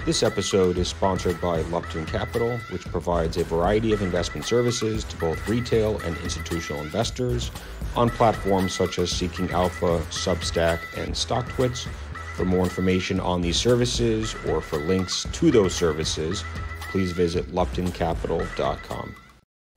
This episode is sponsored by Lupton Capital, which provides a variety of investment services to both retail and institutional investors on platforms such as Seeking Alpha, Substack, and StockTwits. For more information on these services or for links to those services, please visit luptoncapital.com.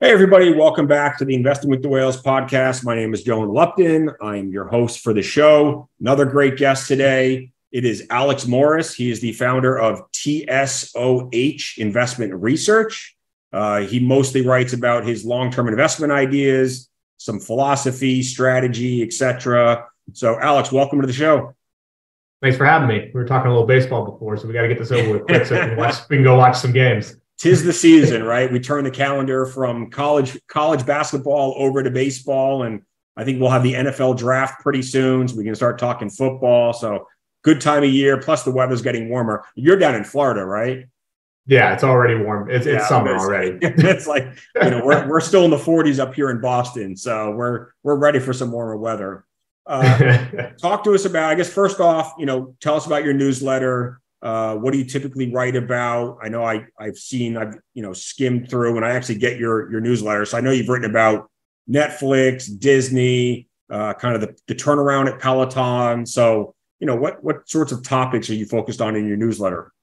Hey, everybody. Welcome back to the Investing with the Whales podcast. My name is Jonah Lupton. I'm your host for the show. Another great guest today. It is Alex Morris. He is the founder of TSOH Investment Research. He mostly writes about his long-term investment ideas, some philosophy, strategy, etc. So, Alex, welcome to the show. Thanks for having me. We were talking a little baseball before, so we got to get this over with quick so we can go watch some games. 'Tis the season, right? We turn the calendar from college basketball over to baseball, and I think we'll have the NFL draft pretty soon, so we can start talking football. So, good time of year, plus the weather's getting warmer. You're down in Florida, right? Yeah, it's already warm. It's summer already. It's like, we're still in the 40s up here in Boston, so we're ready for some warmer weather. Talk to us about, I guess, first off, tell us about your newsletter. What do you typically write about? I know I've skimmed through, and I actually get your newsletter. So I know you've written about Netflix, Disney, kind of the turnaround at Peloton. So, what sorts of topics are you focused on in your newsletter?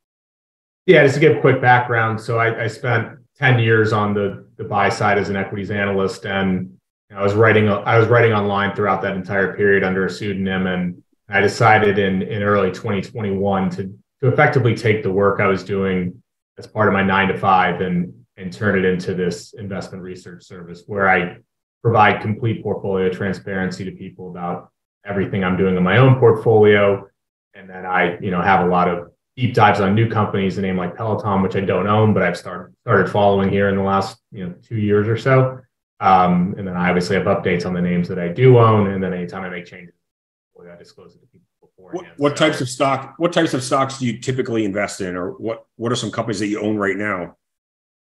Yeah, just to give a quick background. So I spent 10 years on the buy side as an equities analyst, and I was writing online throughout that entire period under a pseudonym. And I decided in early 2021 to effectively take the work I was doing as part of my 9-to-5 and turn it into this investment research service where I provide complete portfolio transparency to people about everything I'm doing in my own portfolio. And then I, have a lot of deep dives on new companies, a name like Peloton, which I don't own, but I've started following here in the last, 2 years or so. And then I obviously have updates on the names that I do own. And then anytime I make changes, I disclose it to people beforehand. What types of stocks do you typically invest in, or what are some companies that you own right now?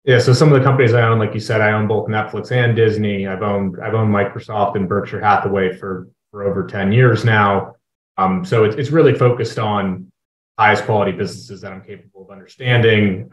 Yeah, so some of the companies I own, like you said, I own both Netflix and Disney. I've owned Microsoft and Berkshire Hathaway for over 10 years now. So it's really focused on highest quality businesses that I'm capable of understanding.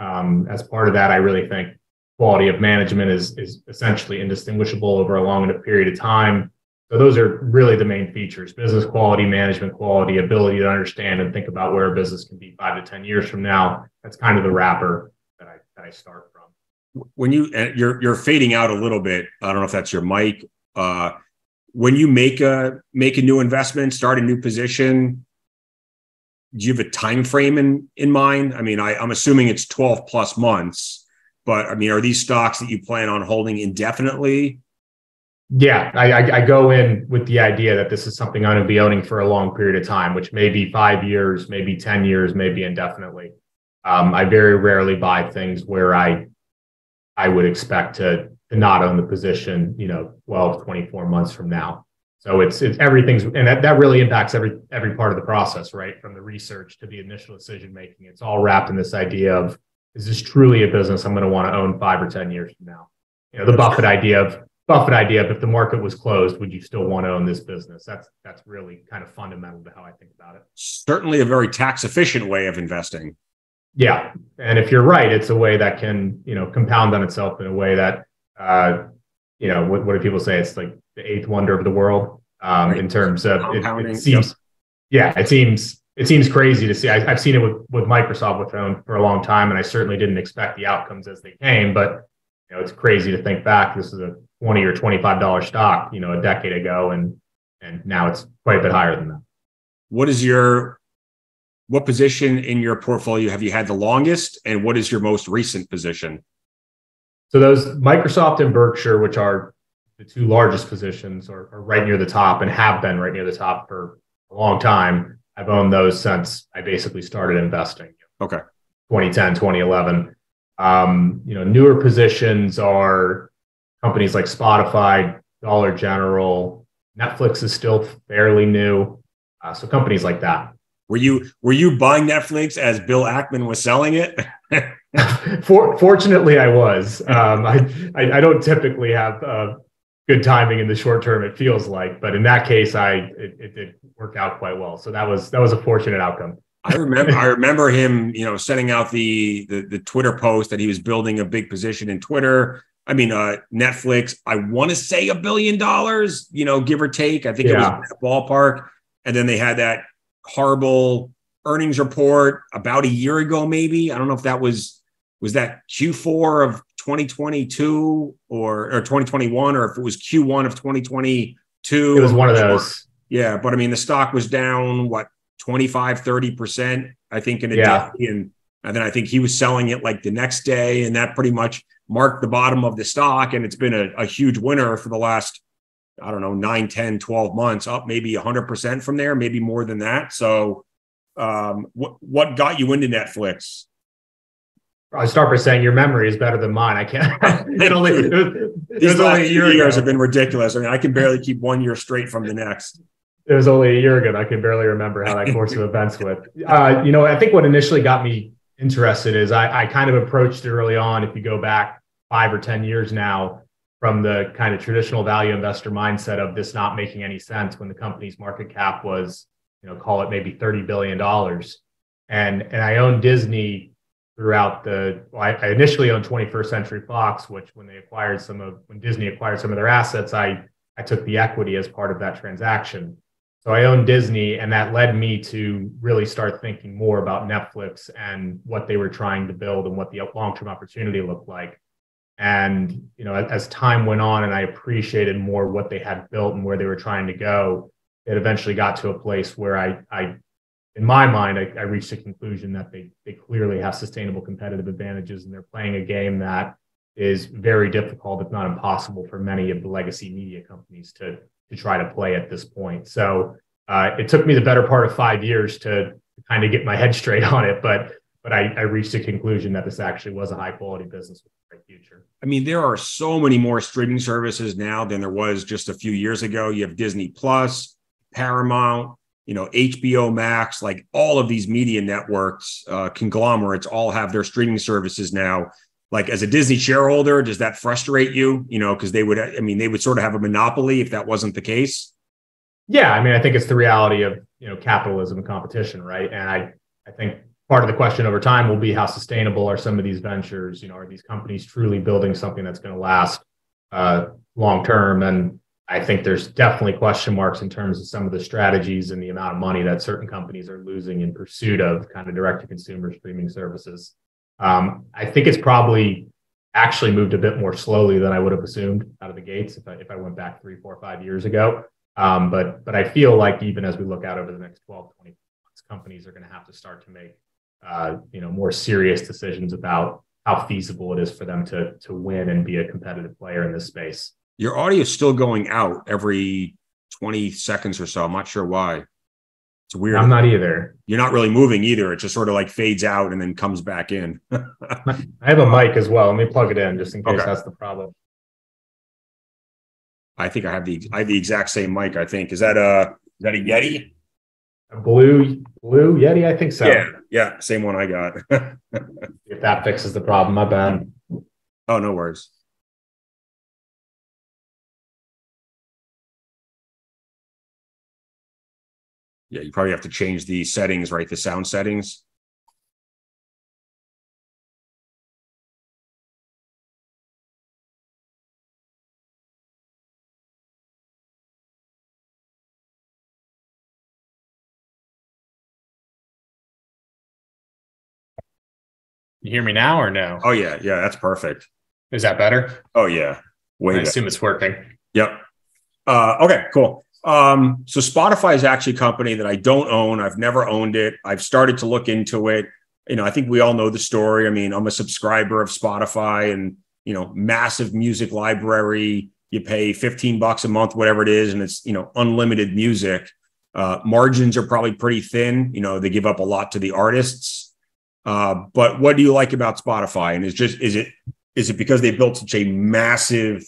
As part of that, I really think quality of management is essentially indistinguishable over a long enough period of time. So those are really the main features: business quality, management quality, ability to understand and think about where a business can be 5 to 10 years from now. That's kind of the wrapper that I start from. When you're fading out a little bit, I don't know if that's your mic. When you make a new investment, start a new position, do you have a time frame in mind? I mean, I'm assuming it's 12 plus months, but I mean, are these stocks that you plan on holding indefinitely? Yeah, I go in with the idea that this is something I'm going to be owning for a long period of time, which may be 5 years, maybe 10 years, maybe indefinitely. I very rarely buy things where I would expect to not own the position, 12, 24 months from now. So it's everything's, and that really impacts every part of the process, right? From the research to the initial decision making. It's all wrapped in this idea of, is this truly a business I'm going to want to own 5 or 10 years from now? The Buffett idea of if the market was closed, would you still want to own this business? That's really kind of fundamental to how I think about it. Certainly a very tax efficient way of investing. Yeah. And if you're right, it's a way that can, compound on itself in a way that, what do people say? It's like the 8th wonder of the world, right. In terms of it seems, yeah, it seems crazy to see. I've seen it with Microsoft, which I owned for a long time, and I certainly didn't expect the outcomes as they came, but it's crazy to think back. This is a $20 or $25 stock, a decade ago, and now it's quite a bit higher than that. What position in your portfolio have you had the longest, and what is your most recent position? So those Microsoft and Berkshire, which are the two largest positions, are right near the top and have been right near the top for a long time. I've owned those since I basically started investing. Okay. 2010, 2011. Newer positions are companies like Spotify, Dollar General. Netflix is still fairly new. So companies like that. Were you buying Netflix as Bill Ackman was selling it? Fortunately, I was. I don't typically have good timing in the short term, it feels like, but in that case, it did work out quite well. So that was a fortunate outcome. I remember him, sending out the Twitter post that he was building a big position in Twitter. I mean, Netflix, I want to say $1 billion, give or take. I think it was in that ballpark. And then they had that horrible earnings report about a year ago, maybe. I don't know if that was that Q4 of 2022 or 2021, or if it was Q1 of 2022. It was one of those. Yeah. But I mean, the stock was down, 25-30%, I think, in a day. And then I think he was selling it like the next day, and that pretty much marked the bottom of the stock. And it's been a huge winner for the last, I don't know, 9, 10, 12 months, up maybe 100% from there, maybe more than that. So what got you into Netflix? I start by saying your memory is better than mine. I can't. These last few years have been ridiculous. I mean, I can barely keep 1 year straight from the next. It was only a year ago. I can barely remember how that course of events went. I think what initially got me interested is I kind of approached it early on. If you go back 5 or 10 years now, from the kind of traditional value investor mindset of this not making any sense when the company's market cap was, call it maybe $30 billion. And I owned Disney throughout I initially owned 21st Century Fox, which when Disney acquired some of their assets, I took the equity as part of that transaction. So I owned Disney, and that led me to really start thinking more about Netflix and what they were trying to build and what the long-term opportunity looked like. And, as time went on and I appreciated more what they had built and where they were trying to go, it eventually got to a place where I in my mind, I reached a conclusion that they clearly have sustainable competitive advantages, and they're playing a game that is very difficult, if not impossible, for many of the legacy media companies to try to play at this point. So it took me the better part of 5 years to kind of get my head straight on it, but I reached a conclusion that this actually was a high quality business with a great future. I mean, there are so many more streaming services now than there was just a few years ago. You have Disney Plus, Paramount, HBO Max, like all of these media networks, conglomerates all have their streaming services now. Like, as a Disney shareholder, does that frustrate you? Because they would sort of have a monopoly if that wasn't the case. Yeah. I mean, I think it's the reality of, capitalism and competition, right? And I think part of the question over time will be how sustainable are some of these ventures? Are these companies truly building something that's going to last long term? And I think there's definitely question marks in terms of some of the strategies and the amount of money that certain companies are losing in pursuit of kind of direct-to-consumer streaming services. I think it's probably actually moved a bit more slowly than I would have assumed out of the gates if I went back 3, 4, 5 years ago. But I feel like even as we look out over the next 12, 20 months, companies are going to have to start to make more serious decisions about how feasible it is for them to win and be a competitive player in this space. Your audio is still going out every 20 seconds or so. I'm not sure why. It's weird. I'm not either. You're not really moving either. It just sort of like fades out and then comes back in. I have a mic as well. Let me plug it in just in case that's the problem. I think I have the exact same mic, I think. Is that a Yeti? A blue Yeti? I think so. Yeah. Same one I got. If that fixes the problem, my bad. Oh, no worries. Yeah, you probably have to change the settings, right? The sound settings. You hear me now or no? Oh, yeah. Yeah, that's perfect. Is that better? Oh, yeah. I assume it's working. Yep. Okay, cool. So Spotify is actually a company that I don't own. I've never owned it. I've started to look into it. I think we all know the story. I mean, I'm a subscriber of Spotify and, massive music library. You pay $15 a month, whatever it is. And it's, unlimited music. Margins are probably pretty thin. They give up a lot to the artists. But what do you like about Spotify? And is it because they built such a massive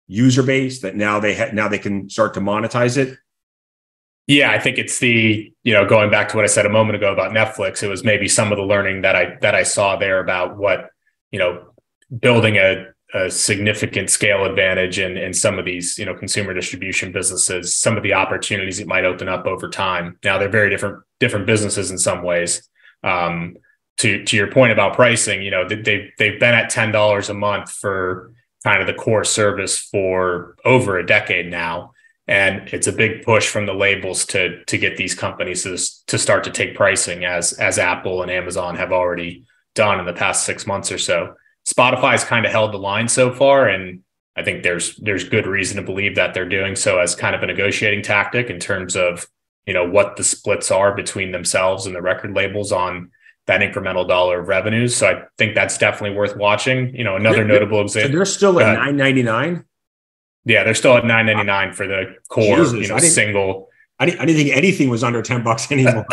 user base that now they can start to monetize it? Yeah, I think it's going back to what I said a moment ago about Netflix. It was maybe some of the learning that I saw there about what, building a a significant scale advantage in some of these, consumer distribution businesses, some of the opportunities it might open up over time. Now they're very different businesses in some ways. To your point about pricing, they've been at $10 a month for kind of the core service for over a decade now. And it's a big push from the labels to get these companies to start to take pricing as Apple and Amazon have already done in the past 6 months or so. Spotify's kind of held the line so far, and I think there's good reason to believe that they're doing so as kind of a negotiating tactic in terms of, what the splits are between themselves and the record labels on that incremental dollar of revenues. So I think that's definitely worth watching. Another notable example. So they're still at $9.99? Yeah, they're still at $9.99 for the core, single. I didn't think anything was under $10 anymore.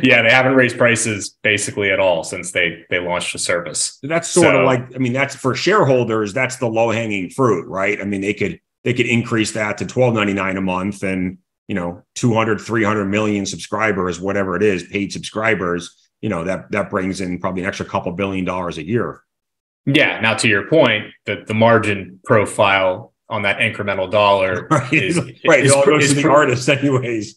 Yeah, they haven't raised prices basically at all since they launched the service. That's sort of like, that's for shareholders, that's the low hanging fruit, right? They could increase that to $12.99 a month and, 200, 300 million subscribers, whatever it is, paid subscribers, that brings in probably an extra couple $2 billion a year. Yeah. Now, to your point, the margin profile on that incremental dollar is it all goes to the artist anyways.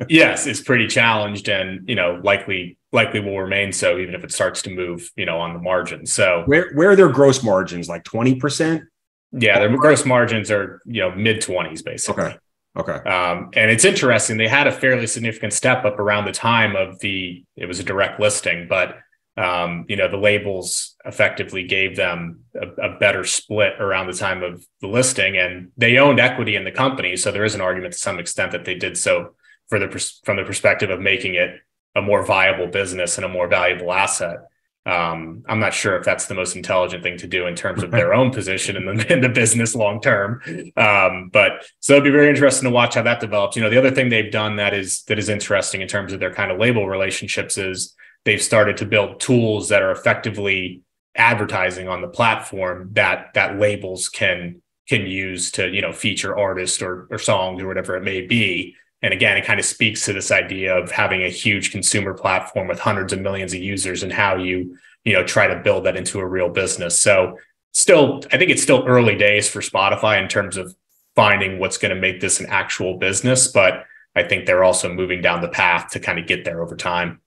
Yes, it's pretty challenged and, likely will remain so even if it starts to move, on the margin. So where are their gross margins? Like 20%? Yeah, their gross margins are, mid-20s basically. Okay. And it's interesting. They had a fairly significant step up around the time of it was a direct listing, but the labels effectively gave them a better split around the time of the listing, and they owned equity in the company. So there is an argument to some extent that they did so from the perspective of making it a more viable business and a more valuable asset. I'm not sure if that's the most intelligent thing to do in terms of their own position in the business long term. But so it'd be very interesting to watch how that develops. The other thing they've done that is interesting in terms of their kind of label relationships is they've started to build tools that are effectively advertising on the platform that labels can use to, feature artists or songs or whatever it may be. And again, it kind of speaks to this idea of having a huge consumer platform with hundreds of millions of users and how you try to build that into a real business. So I think it's still early days for Spotify in terms of finding what's going to make this an actual business. But I think they're also moving down the path to kind of get there over time.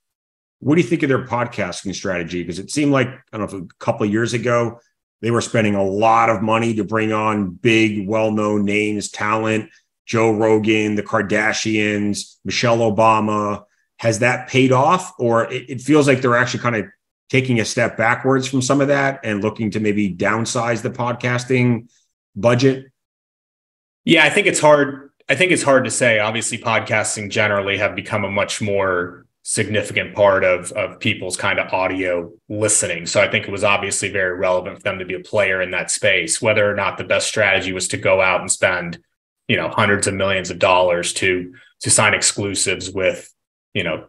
What do you think of their podcasting strategy? Because it seemed like, I don't know, a couple of years ago, they were spending a lot of money to bring on big, well-known names, talent, Joe Rogan, the Kardashians, Michelle Obama. Has that paid off? Or it feels like they're actually kind of taking a step backwards from some of that and looking to maybe downsize the podcasting budget? Yeah, I think it's hard. To say. Obviously, podcasting generally have become a much more significant part of people's kind of audio listening. So I think it was obviously very relevant for them to be a player in that space. Whether or not the best strategy was to go out and spend, hundreds of millions of dollars to sign exclusives with,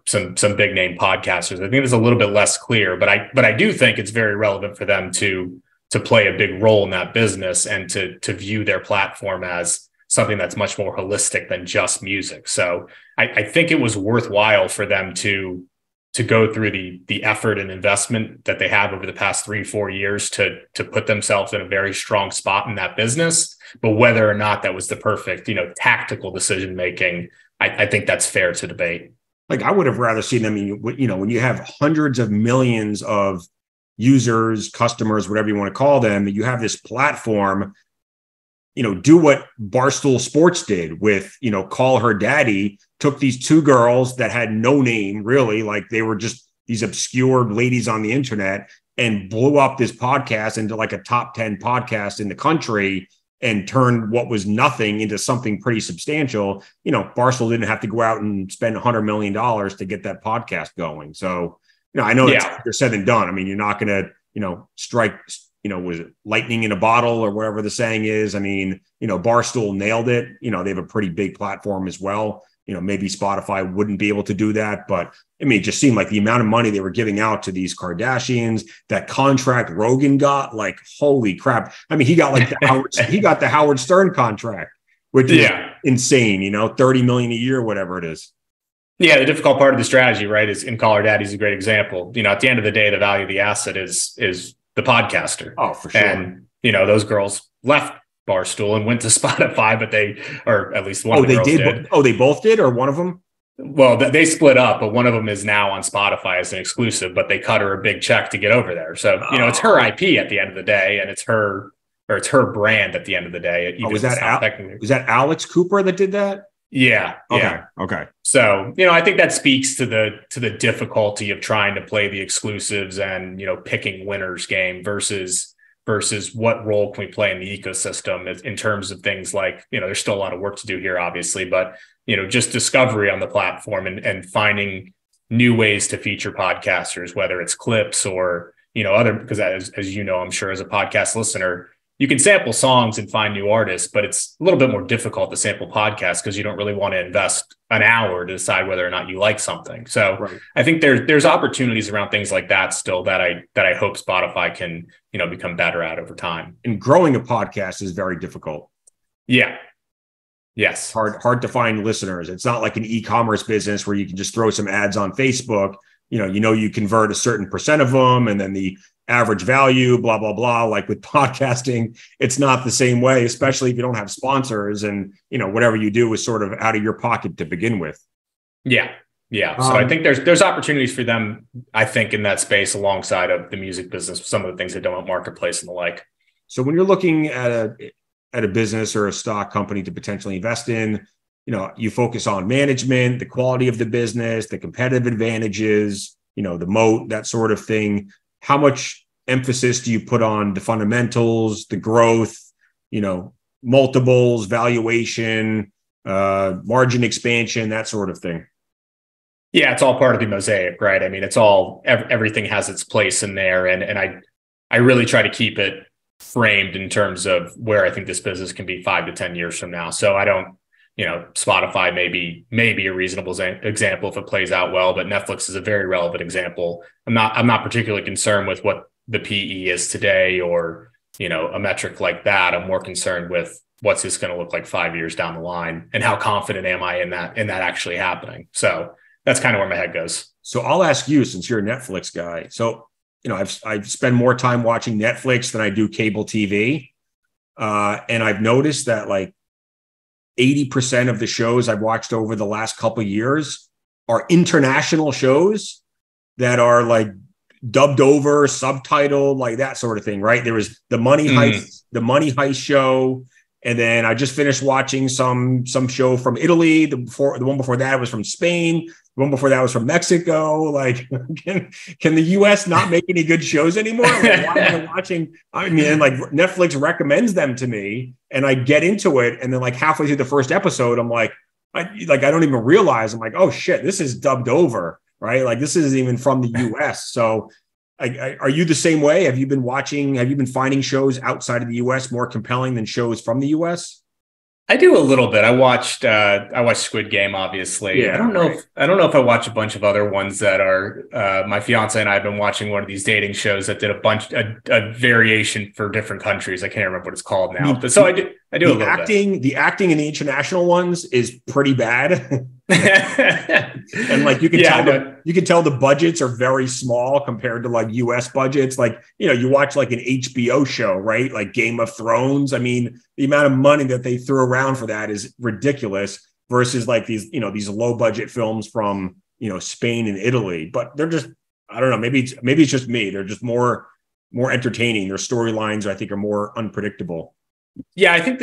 some big name podcasters. I think it's a little bit less clear, but I do think it's very relevant for them to play a big role in that business and to view their platform as something that's much more holistic than just music. So I think it was worthwhile for them to go through the effort and investment that they have over the past 3-4 years to put themselves in a very strong spot in that business. But whether or not that was the perfect, tactical decision making, I think that's fair to debate. Like I would have rather seen them, when you have hundreds of millions of users, customers, whatever you want to call them, you have this platform, do what Barstool Sports did with, Call Her Daddy, took these two girls that had no name really, like they were just these obscure ladies on the internet, and blew up this podcast into like a top 10 podcast in the country and turned what was nothing into something pretty substantial. Barstool didn't have to go out and spend $100 million to get that podcast going. So, I know it's easier said than done. You're not going to, strike, was it lightning in a bottle or whatever the saying is? Barstool nailed it. They have a pretty big platform as well. Maybe Spotify wouldn't be able to do that, but it just seemed like the amount of money they were giving out to these Kardashians, that contract Rogan got, like, holy crap. He got like the Howard Stern contract, which is insane, $30 million a year, whatever it is. Yeah. The difficult part of the strategy, right, is in Call Her Daddy is a great example. At the end of the day, the value of the asset is the podcaster. Oh, for sure. And those girls left Barstool and went to Spotify, but or at least one of the girls did. Oh, they both did, or one of them? Well, they split up, but one of them is now on Spotify as an exclusive, but they cut her a big check to get over there. So, it's her IP at the end of the day, and it's her brand at the end of the day. Was that Alex Cooper that did that? Yeah. Okay. So, I think that speaks to the difficulty of trying to play the exclusives and, picking winners game versus what role can we play in the ecosystem in terms of things like, there's still a lot of work to do here, obviously, but, just discovery on the platform and finding new ways to feature podcasters, whether it's clips or, other, because as I'm sure as a podcast listener, you can sample songs and find new artists, but it's a little bit more difficult to sample podcasts because you don't really want to invest an hour to decide whether or not you like something. So right. I think there's opportunities around things like that still that I hope Spotify can, become better at over time. And growing a podcast is very difficult. Yeah. Yes. Hard to find listeners. It's not like an e-commerce business where you can just throw some ads on Facebook. You convert a certain percent of them and then the average value, blah, blah, blah. Like with podcasting, it's not the same way, especially if you don't have sponsors and, whatever you do is sort of out of your pocket to begin with. Yeah. Yeah. So I think there's opportunities for them, I think, in that space alongside of the music business, some of the things that don't marketplace and the like. So when you're looking at a business or a stock company to potentially invest in, you focus on management, the quality of the business, the competitive advantages, the moat, that sort of thing. How much emphasis do you put on the fundamentals, the growth, multiples, valuation, margin expansion, that sort of thing? Yeah, it's all part of the mosaic, right? I mean, it's all, everything has its place in there. And I really try to keep it framed in terms of where I think this business can be 5 to 10 years from now. So I don't, Spotify may be a reasonable example if it plays out well, but Netflix is a very relevant example. I'm not particularly concerned with what the PE is today or, a metric like that. I'm more concerned with what's this going to look like 5 years down the line and how confident am I in that actually happening. So that's kind of where my head goes. So I'll ask you, since you're a Netflix guy. So, I've spent more time watching Netflix than I do cable TV. And I've noticed that like 80% of the shows I've watched over the last couple of years are international shows that are like dubbed over, subtitled, like that sort of thing, right? There was the Money Heist show. And then I just finished watching some show from Italy. The one before that was from Spain. The one before that was from Mexico. Like, can the U.S. not make any good shows anymore? Like, why am I watching? I mean, like Netflix recommends them to me, and I get into it, and then like halfway through the first episode, I'm like, I don't even realize. I'm like, oh shit, this is dubbed over, right? Like this isn't even from the U.S. So. Are you the same way? Have you been finding shows outside of the US more compelling than shows from the US? I do a little bit. I watched Squid Game, obviously. Yeah, I don't know if I watch a bunch of other ones that are, my fiance and I have been watching one of these dating shows that did a variation for different countries. I can't remember what it's called now. But so I do a little bit. The acting in the international ones is pretty bad. And like you can tell the budgets are very small compared to like US budgets. Like, you watch like an HBO show, right? Like Game of Thrones. I mean, the amount of money that they threw around for that is ridiculous versus like these low budget films from, Spain and Italy. But they're just, I don't know, maybe it's just me. They're just more entertaining. Their storylines, I think, are more unpredictable. Yeah, I think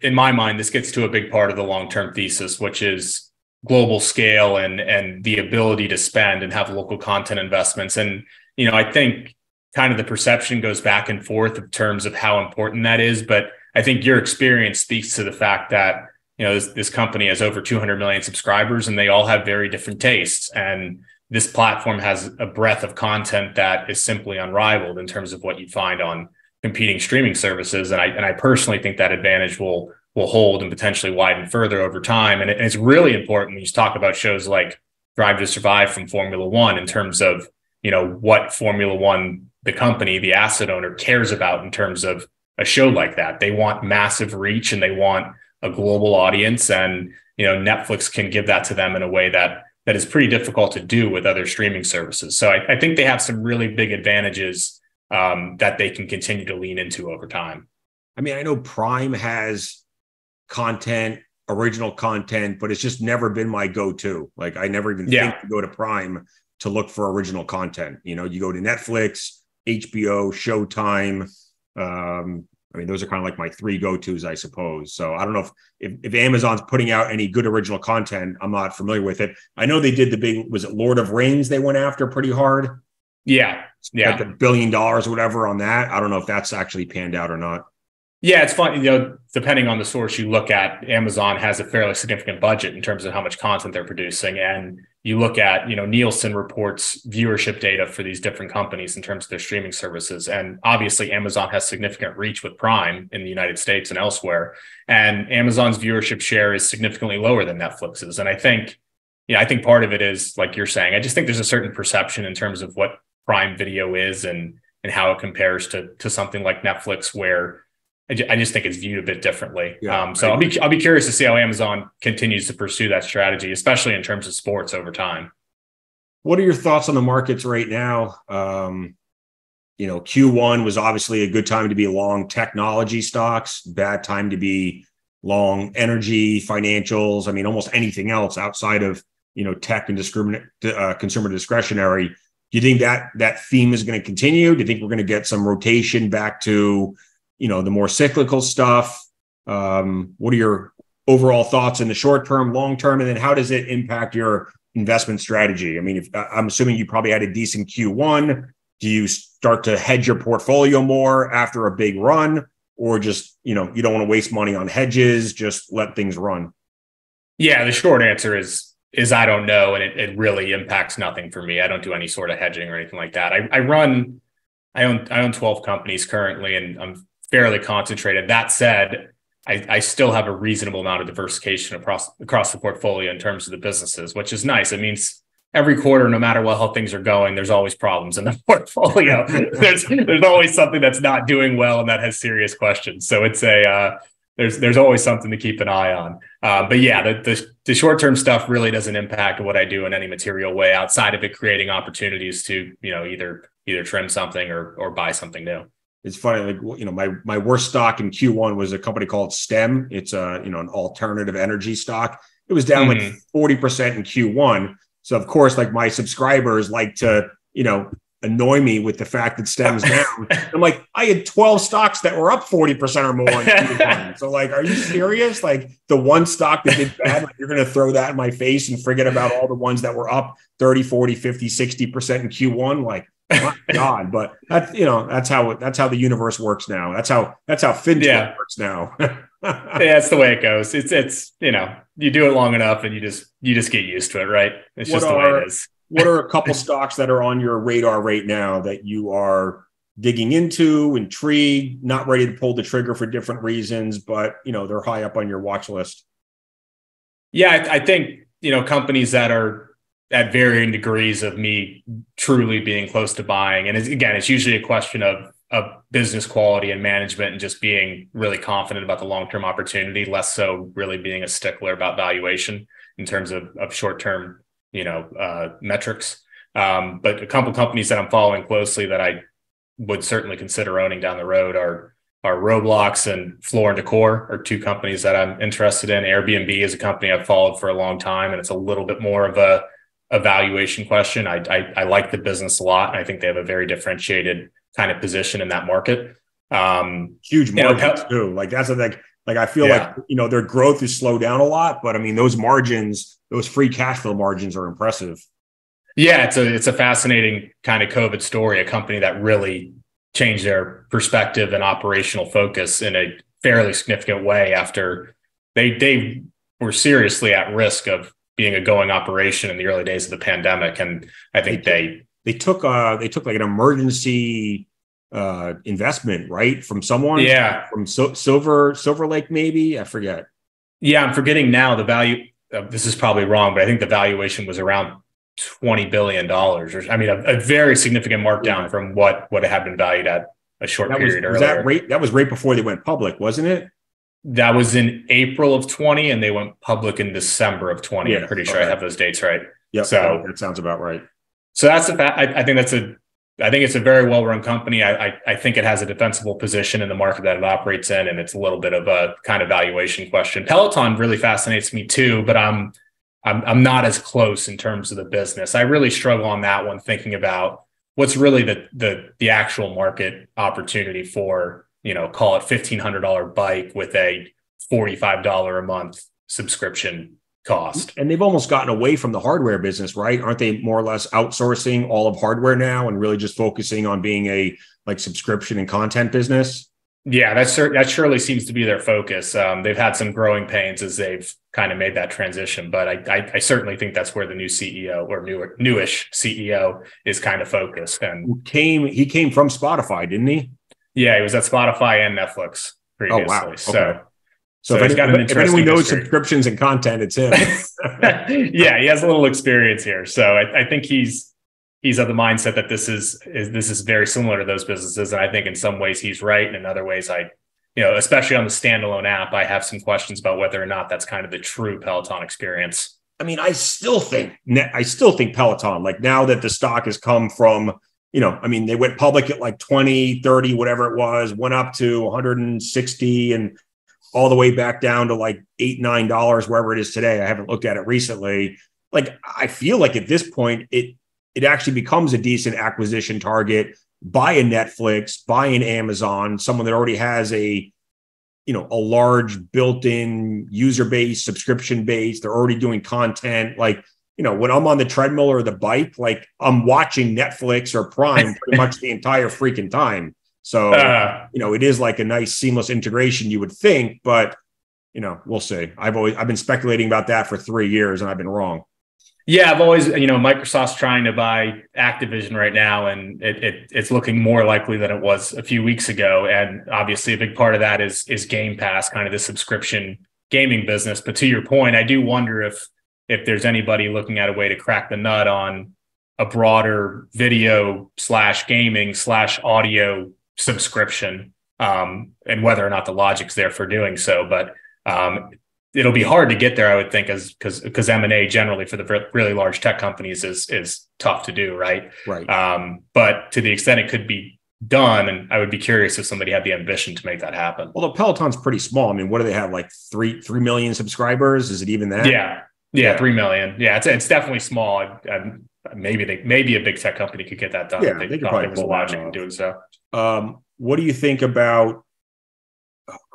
in my mind, this gets to a big part of the long-term thesis, which is global scale and the ability to spend and have local content investments. And, I think kind of the perception goes back and forth in terms of how important that is. But I think your experience speaks to the fact that, this company has over 200 million subscribers and they all have very different tastes. And this platform has a breadth of content that is simply unrivaled in terms of what you find on competing streaming services. And I personally think that advantage will hold and potentially widen further over time. And it's really important when you talk about shows like Drive to Survive from Formula One in terms of, what Formula One, the company, the asset owner cares about in terms of a show like that. They want massive reach and they want a global audience. And, Netflix can give that to them in a way that is pretty difficult to do with other streaming services. So I think they have some really big advantages that they can continue to lean into over time. I mean, I know Prime has content, original content, but it's just never been my go-to. Like, I never even think to go to Prime to look for original content. You know, you go to Netflix, HBO, Showtime. I mean, those are kind of like my three go-tos, I suppose. So I don't know if Amazon's putting out any good original content. I'm not familiar with it. I know they did the big, was it Lord of Rings they went after pretty hard? Yeah. Like $1 billion or whatever on that. I don't know if that's actually panned out or not. Yeah, it's fun. You know, depending on the source you look at, Amazon has a fairly significant budget in terms of how much content they're producing. And you look at, you know, Nielsen reports viewership data for these different companies in terms of their streaming services. And obviously, Amazon has significant reach with Prime in the United States and elsewhere. And Amazon's viewership share is significantly lower than Netflix's. And I think part of it is, like you're saying, I just think there's a certain perception in terms of what Prime Video is and how it compares to something like Netflix, where I just think it's viewed a bit differently. Yeah, so I'll be curious to see how Amazon continues to pursue that strategy, especially in terms of sports over time. What are your thoughts on the markets right now? You know, Q1 was obviously a good time to be long technology stocks, bad time to be long energy, financials. I mean, almost anything else outside of, you know, tech and consumer discretionary. Do you think that theme is going to continue? Do you think we're going to get some rotation back to, you know, the more cyclical stuff? What are your overall thoughts in the short term, long term, and then how does it impact your investment strategy? I mean, I'm assuming you probably had a decent Q1. Do you start to hedge your portfolio more after a big run, or just, you know, you don't want to waste money on hedges, just let things run? Yeah, the short answer is I don't know, and it really impacts nothing for me. I don't do any sort of hedging or anything like that. I own 12 companies currently, and I'm fairly concentrated. That said, I still have a reasonable amount of diversification across the portfolio in terms of the businesses, which is nice. It means every quarter, no matter how things are going, there's always problems in the portfolio. there's always something that's not doing well and that has serious questions. So it's there's always something to keep an eye on. But yeah, the short-term stuff really doesn't impact what I do in any material way outside of it creating opportunities to, you know, either trim something or buy something new. It's funny, like, you know, my worst stock in Q1 was a company called STEM. It's you know, an alternative energy stock. It was down like 40% in Q1. So of course, like, my subscribers like to, you know, annoy me with the fact that STEM's down. I'm like, I had 12 stocks that were up 40% or more in Q1. So like, are you serious? Like, the one stock that did bad, like, you're going to throw that in my face and forget about all the ones that were up 30, 40, 50, 60% in Q1? Like, my God. But that's, you know, that's how the universe works now. That's how fintech works now. Yeah, that's the way it goes. It's, you know, you do it long enough and you just get used to it, right? It's just the way it is. What are a couple stocks that are on your radar right now that you are digging into, intrigued, not ready to pull the trigger for different reasons, but, you know, they're high up on your watch list? Yeah, I think, you know, companies that are at varying degrees of me truly being close to buying. And it's usually a question of business quality and management and just being really confident about the long-term opportunity, less so really being a stickler about valuation in terms of short-term, you know, metrics. But a couple companies that I'm following closely that I would certainly consider owning down the road are Roblox and Floor & Decor are two companies that I'm interested in. Airbnb is a company I've followed for a long time, and it's a little bit more of a valuation question. I like the business a lot, and I think they have a very differentiated kind of position in that market. Huge margins too. Like, that's like I feel like, you know, their growth is slowed down a lot, but I mean, those margins, those free cash flow margins are impressive. Yeah, it's a fascinating kind of COVID story, a company that really changed their perspective and operational focus in a fairly significant way after they were seriously at risk of being a going operation in the early days of the pandemic. And I think they took like an emergency investment, right? From someone, from Silver Lake, maybe, I forget. Yeah, I'm forgetting now the value. This is probably wrong, but I think the valuation was around $20 billion, or I mean, a very significant markdown from what it had been valued at a short period earlier. That was right before they went public, wasn't it? That was in April of 20, and they went public in December of 20. I'm pretty sure I have those dates right. Yeah, so that sounds about right. So that's I think I think it's a very well-run company. I think it has a defensible position in the market that it operates in, and it's a little bit of a kind of valuation question. Peloton really fascinates me too, but I'm not as close in terms of the business. I really struggle on that one, thinking about what's really the actual market opportunity for, call it $1,500 bike with a $45 a month subscription cost. And they've almost gotten away from the hardware business, right? Aren't they more or less outsourcing all of hardware now and really just focusing on being a subscription and content business? Yeah, that surely seems to be their focus. They've had some growing pains as they've kind of made that transition, but I certainly think that's where the new CEO or newish CEO is kind of focused. And he came from Spotify, didn't he? Yeah, he was at Spotify and Netflix previously. Oh, wow. Okay. So if anyone knows subscriptions and content, it's him. Yeah, he has a little experience here. So I think he's of the mindset that this is very similar to those businesses. And I think in some ways he's right. And in other ways, especially on the standalone app, I have some questions about whether or not that's kind of the true Peloton experience. I mean, I still think Peloton, like now that the stock has come from, they went public at like 20, 30, whatever it was, went up to 160 and all the way back down to like $8, $9, wherever it is today. I haven't looked at it recently. Like, I feel like at this point, it actually becomes a decent acquisition target. Buy a Netflix, buy an Amazon, someone that already has a large built-in user base, subscription base. They're already doing content. Like, when I'm on the treadmill or the bike, like I'm watching Netflix or Prime pretty much the entire freaking time. So, it is like a nice seamless integration, you would think, but, we'll see. I've been speculating about that for 3 years and I've been wrong. Yeah, I've always, Microsoft's trying to buy Activision right now, and it's looking more likely than it was a few weeks ago. And obviously a big part of that is Game Pass, kind of the subscription gaming business. But to your point, I do wonder if there's anybody looking at a way to crack the nut on a broader video / gaming / audio subscription, and whether or not the logic's there for doing so. But it'll be hard to get there, I would think, because M&A generally for the really large tech companies is tough to do, right? Right. But to the extent it could be done, and I would be curious if somebody had the ambition to make that happen. Well, the Peloton's pretty small. I mean, what do they have? Like 3 million subscribers? Is it even that? Yeah, 3 million. Yeah, it's definitely small. Maybe a big tech company could get that done. Yeah, they could probably there was a logic in doing so. What do you think about?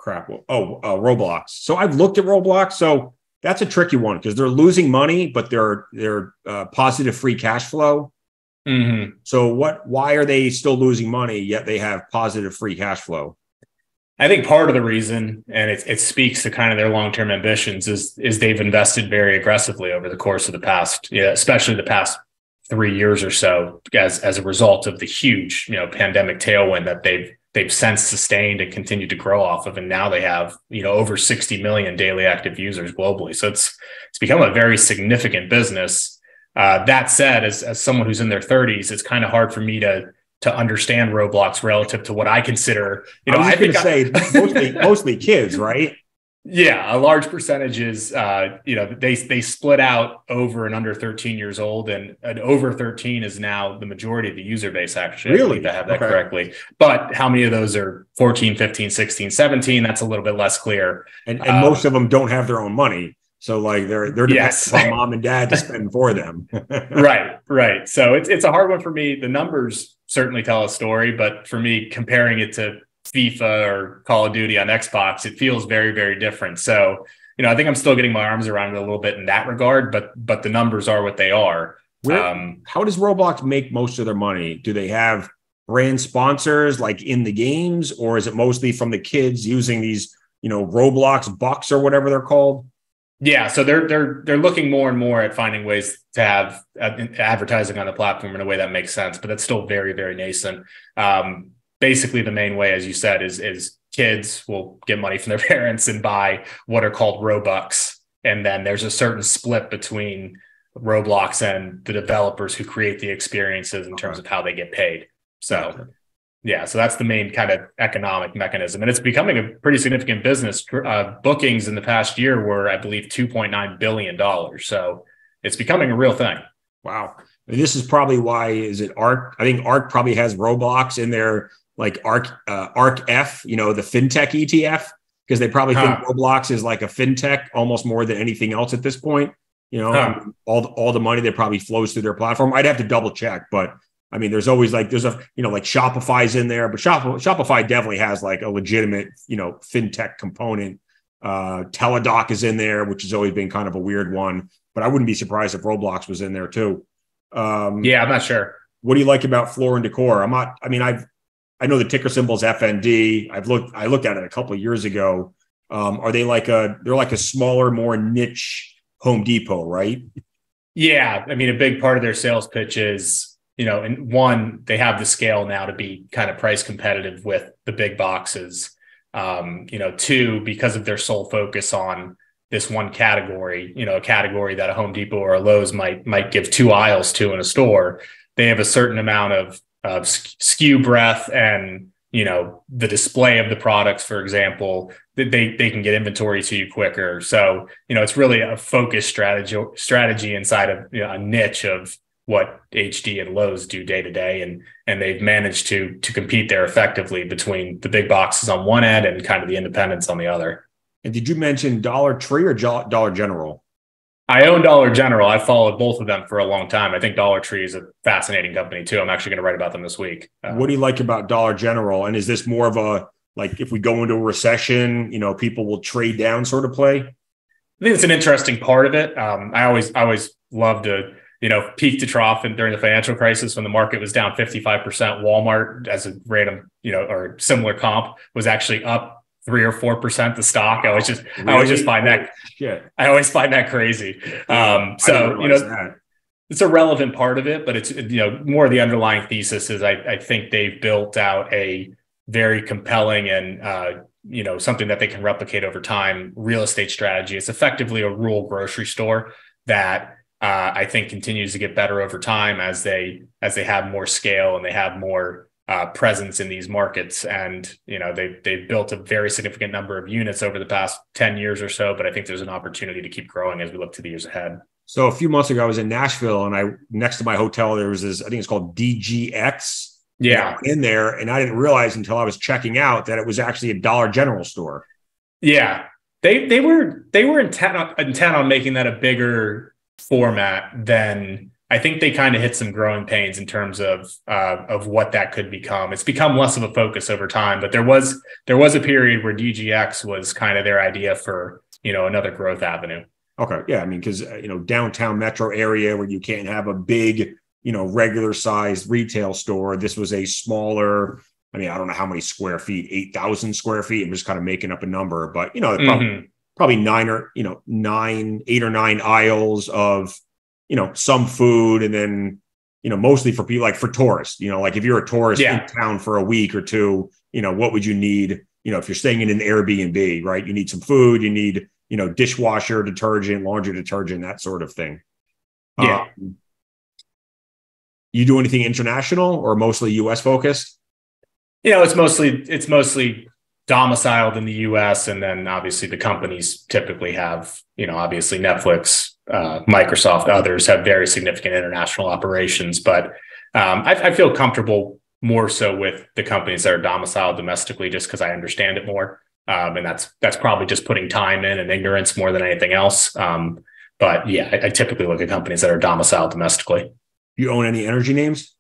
Roblox. So I've looked at Roblox. So that's a tricky one because they're losing money, but they're positive free cash flow. Mm-hmm. So why are they still losing money yet they have positive free cash flow? I think part of the reason, and it speaks to kind of their long-term ambitions, is they've invested very aggressively over the course of the past, especially the past 3 years or so, as a result of the huge, pandemic tailwind that they've since sustained and continued to grow off of. And now they have, over 60 million daily active users globally. So it's become a very significant business. That said, as someone who's in their 30s, it's kind of hard for me to understand Roblox relative to what I consider, I think mostly kids, right? Yeah, a large percentage is, they split out over and under 13 years old, and over 13 is now the majority of the user base, actually. Really? I believe I have that correctly. But how many of those are 14, 15, 16, 17? That's a little bit less clear. And most of them don't have their own money. So like they're dependent on mom and dad to spend for them. Right. So it's a hard one for me. The numbers certainly tell a story, but for me, comparing it to FIFA or Call of Duty on Xbox, it feels very, very different. So, I think I'm still getting my arms around it a little bit in that regard, but the numbers are what they are. How does Roblox make most of their money? Do they have brand sponsors like in the games, or is it mostly from the kids using these, Roblox bucks or whatever they're called? Yeah, so they're looking more and more at finding ways to have advertising on the platform in a way that makes sense, but that's still very, very nascent. Basically, the main way, as you said, is kids will get money from their parents and buy what are called Robux, and then there's a certain split between Roblox and the developers who create the experiences in terms of how they get paid. So. Yeah, so that's the main kind of economic mechanism. And it's becoming a pretty significant business. Bookings in the past year were, I believe, $2.9 billion. So it's becoming a real thing. Wow. And this is probably why, is it ARK? I think ARK probably has Roblox in their like ARK F, the fintech ETF, because they probably think Roblox is like a fintech almost more than anything else at this point. All the money that probably flows through their platform. I'd have to double check, but I mean, there's always like, like Shopify's in there, but Shopify definitely has like a legitimate, fintech component. Teladoc is in there, which has always been kind of a weird one, but I wouldn't be surprised if Roblox was in there too. I'm not sure. What do you like about Floor and Decor? I know the ticker symbol is FND. I looked at it a couple of years ago. Are they they're like a smaller, more niche Home Depot, right? Yeah. I mean, a big part of their sales pitch is, and one, they have the scale now to be kind of price competitive with the big boxes. Two, because of their sole focus on this one category, a category that a Home Depot or a Lowe's might give 2 aisles to in a store. They have a certain amount of SKU breadth and, the display of the products, for example, that they can get inventory to you quicker. So, it's really a focused strategy inside of a niche of what HD and Lowe's do day to day. And they've managed to compete there effectively between the big boxes on one end and kind of the independents on the other. And did you mention Dollar Tree or Dollar General? I own Dollar General. I followed both of them for a long time. I think Dollar Tree is a fascinating company too. I'm actually going to write about them this week. What do you like about Dollar General? And is this more of a, like, if we go into a recession, people will trade down sort of play? I think it's an interesting part of it. I always love to, peak to trough, and during the financial crisis when the market was down 55%, Walmart, as a random, or similar comp, was actually up 3 or 4% the stock. I always find that I always find that crazy. It's a relevant part of it, but it's, more of the underlying thesis is I think they've built out a very compelling and, something that they can replicate over time real estate strategy. It's effectively a rural grocery store that I think continues to get better over time as they have more scale and they have more presence in these markets. And, they've built a very significant number of units over the past 10 years or so, but I think there's an opportunity to keep growing as we look to the years ahead. So a few months ago, I was in Nashville, and next to my hotel, there was this, I think it's called DGX. Yeah. In there. And I didn't realize until I was checking out that it was actually a Dollar General store. Yeah. They were intent on making that a bigger format than, I think they kind of hit some growing pains in terms of what that could become. It's become less of a focus over time, but there was a period where DGX was kind of their idea for, another growth avenue. Okay. Yeah. I mean, because, downtown metro area where you can't have a big, regular sized retail store. This was a smaller, I mean, I don't know how many square feet, 8,000 square feet. I'm just kind of making up a number, but, probably 8 or 9 aisles of, some food, and then, mostly for people, like for tourists, like if you're a tourist in town for a week or two, what would you need? If you're staying in an Airbnb, right? You need some food, you need, dishwasher detergent, laundry detergent, that sort of thing. Yeah. You do anything international or mostly US focused? It's mostly domiciled in the US, and then obviously the companies typically have, obviously Netflix, Microsoft, others have very significant international operations, but I feel comfortable more so with the companies that are domiciled domestically, just because I understand it more. And that's probably just putting time in and ignorance more than anything else. But yeah, I typically look at companies that are domiciled domestically. You own any energy names?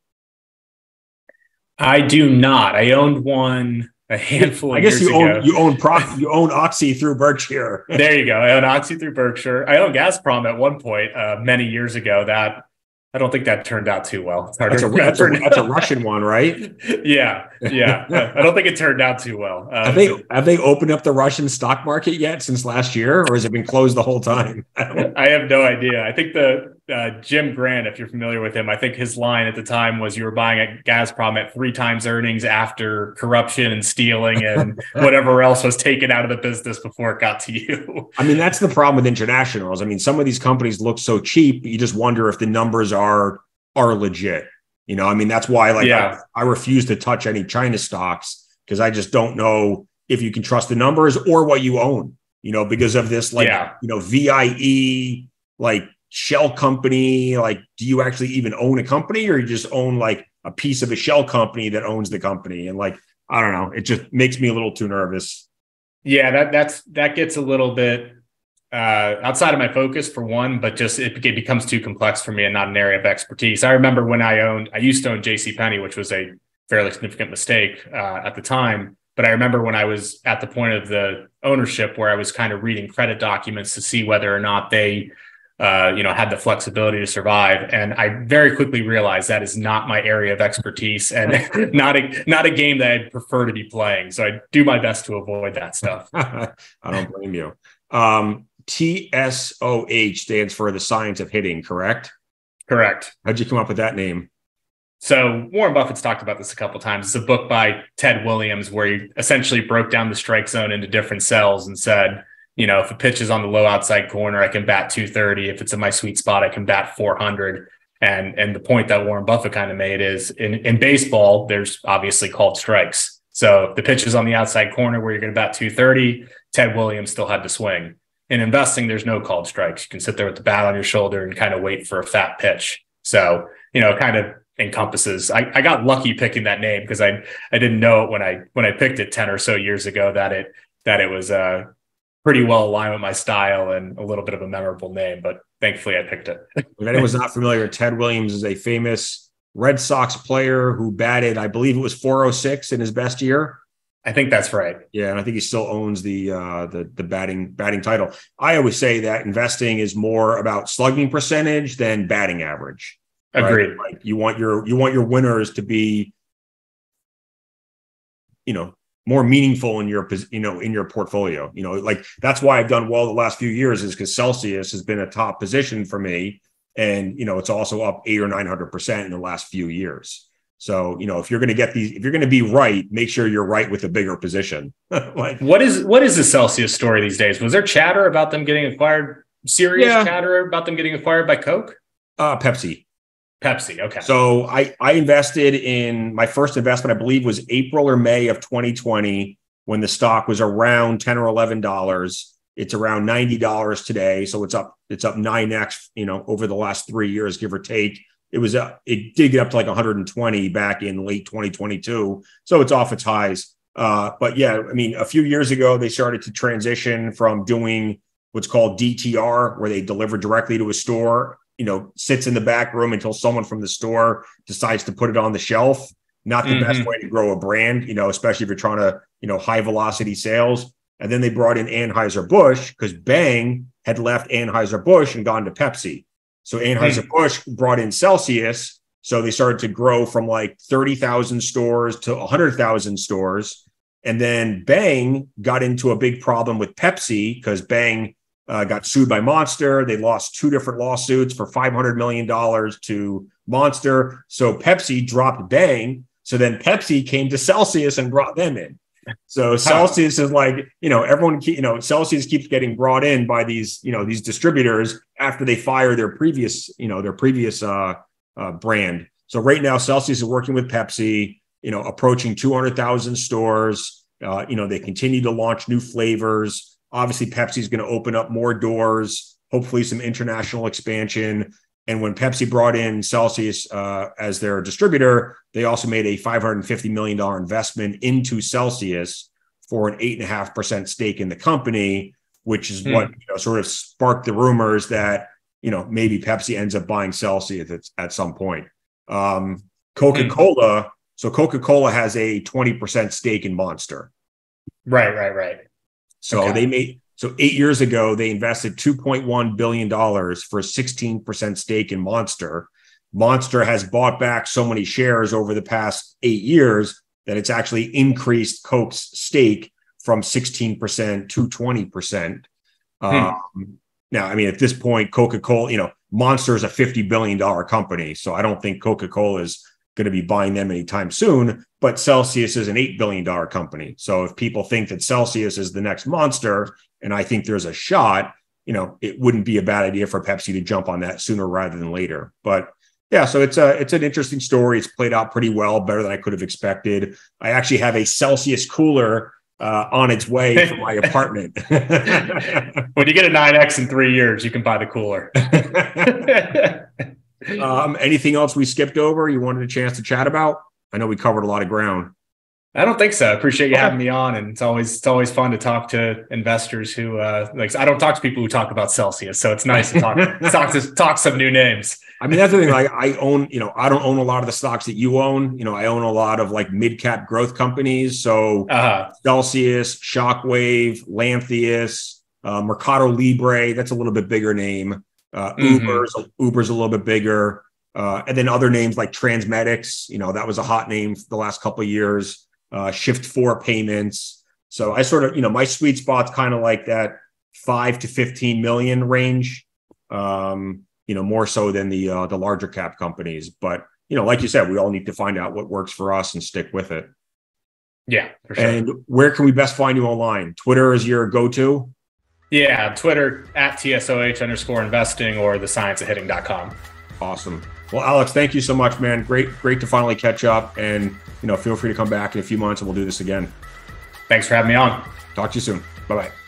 I do not. I owned one a handful of years ago. I guess you own Oxy through Berkshire. There you go. I own Oxy through Berkshire. I owned Gazprom at one point many years ago. That I don't think that turned out too well. That's a Russian one, right? Yeah. I don't think it turned out too well. Have they opened up the Russian stock market yet since last year, or has it been closed the whole time? I have no idea. I think the Jim Grant, if you're familiar with him, I think his line at the time was, you were buying at Gazprom at 3 times earnings after corruption and stealing and whatever else was taken out of the business before it got to you. I mean, that's the problem with internationals. I mean, some of these companies look so cheap, you just wonder if the numbers are legit. I mean, that's why I refuse to touch any China stocks, because I just don't know if you can trust the numbers or what you own, because of this VIE, shell company? Like, do you actually even own a company, or you just own like a piece of a shell company that owns the company? And like, I don't know, it just makes me a little too nervous. Yeah, that gets a little bit outside of my focus for one, but just it becomes too complex for me and not an area of expertise. I remember when I used to own JCPenney, which was a fairly significant mistake at the time. But I remember when I was at the point of the ownership where I was kind of reading credit documents to see whether or not they, had the flexibility to survive. And I very quickly realized that is not my area of expertise and not a game that I'd prefer to be playing. So I do my best to avoid that stuff. I don't blame you. TSOH stands for the science of hitting, correct? Correct. How'd you come up with that name? So Warren Buffett's talked about this a couple of times. It's a book by Ted Williams where he essentially broke down the strike zone into different cells and said, if a pitch is on the low outside corner, I can bat 230. If it's in my sweet spot, I can bat 400. And the point that Warren Buffett kind of made is in baseball, there's obviously called strikes. So if the pitch is on the outside corner where you're going to bat 230, Ted Williams still had to swing. In investing, there's no called strikes. You can sit there with the bat on your shoulder and kind of wait for a fat pitch. So, kind of encompasses. I got lucky picking that name because I didn't know it when I picked it 10 or so years ago that it was pretty well aligned with my style and a little bit of a memorable name. But thankfully, I picked it. If anyone's not familiar, Ted Williams is a famous Red Sox player who batted, I believe it was 406 in his best year. I think that's right. Yeah, and I think he still owns the batting title. I always say that investing is more about slugging percentage than batting average. Agreed. Right? Like you want your winners to be, more meaningful in your portfolio. Like that's why I've done well the last few years is because Celsius has been a top position for me, and it's also up 800 or 900% in the last few years. So, if you're going to be right, make sure you're right with a bigger position. Like, what is the Celsius story these days? Was there chatter about them getting acquired? Serious chatter about them getting acquired by Coke? Pepsi. Okay. So I invested in my first investment, I believe was April or May of 2020 when the stock was around $10 or $11. It's around $90 today. So it's up 9x, over the last 3 years, give or take. It did get up to like 120 back in late 2022. So it's off its highs. But yeah, a few years ago, they started to transition from doing what's called DTR, where they deliver directly to a store, sits in the back room until someone from the store decides to put it on the shelf. Not the best way to grow a brand, especially if you're trying to, high velocity sales. And then they brought in Anheuser-Busch because Bang had left Anheuser-Busch and gone to Pepsi. So Anheuser-Busch brought in Celsius. So they started to grow from like 30,000 stores to 100,000 stores. And then Bang got into a big problem with Pepsi because Bang got sued by Monster. They lost 2 different lawsuits for $500 million to Monster. So Pepsi dropped Bang. So then Pepsi came to Celsius and brought them in. So Celsius is like, everyone, Celsius keeps getting brought in by these distributors after they fire their previous brand. So right now, Celsius is working with Pepsi, approaching 200,000 stores. They continue to launch new flavors. Obviously, Pepsi is going to open up more doors, hopefully some international expansion. And when Pepsi brought in Celsius as their distributor, they also made a $550 million investment into Celsius for an 8.5% stake in the company, which is what sort of sparked the rumors that maybe Pepsi ends up buying Celsius at some point. Coca-Cola, so Coca-Cola has a 20% stake in Monster. Right. So okay. So 8 years ago, they invested $2.1 billion for a 16% stake in Monster. Monster has bought back so many shares over the past 8 years that it's actually increased Coke's stake from 16% to 20%. Now, at this point, Coca-Cola, Monster is a $50 billion company. So I don't think Coca-Cola is going to be buying them anytime soon, but Celsius is an $8 billion company. So if people think that Celsius is the next Monster, and I think there's a shot, it wouldn't be a bad idea for Pepsi to jump on that sooner rather than later. But yeah, so it's an interesting story. It's played out pretty well, better than I could have expected. I actually have a Celsius cooler on its way from my apartment. When you get a 9X in 3 years, you can buy the cooler. Anything else we skipped over you wanted a chance to chat about? I know we covered a lot of ground. I don't think so. I appreciate you having me on, and it's always fun to talk to investors who like. I don't talk to people who talk about Celsius, so it's nice to talk some new names. I mean, that's the thing. Like, I own, I don't own a lot of the stocks that you own. I own a lot of like mid cap growth companies. So Celsius, Shockwave, Lantheus, Mercado Libre. That's a little bit bigger name. Uber's a little bit bigger, and then other names like Transmedics. That was a hot name for the last couple of years. Shift 4 payments. So I sort of, my sweet spot's kind of like that 5 to 15 million range, more so than the larger cap companies. But, like you said, we all need to find out what works for us and stick with it. Yeah, for sure. And where can we best find you online? Twitter is your go-to? Yeah, Twitter at TSOH_investing or thescienceofhitting.com. Awesome. Well, Alex, thank you so much, man. Great to finally catch up. And, feel free to come back in a few months and we'll do this again. Thanks for having me on. Talk to you soon. Bye-bye.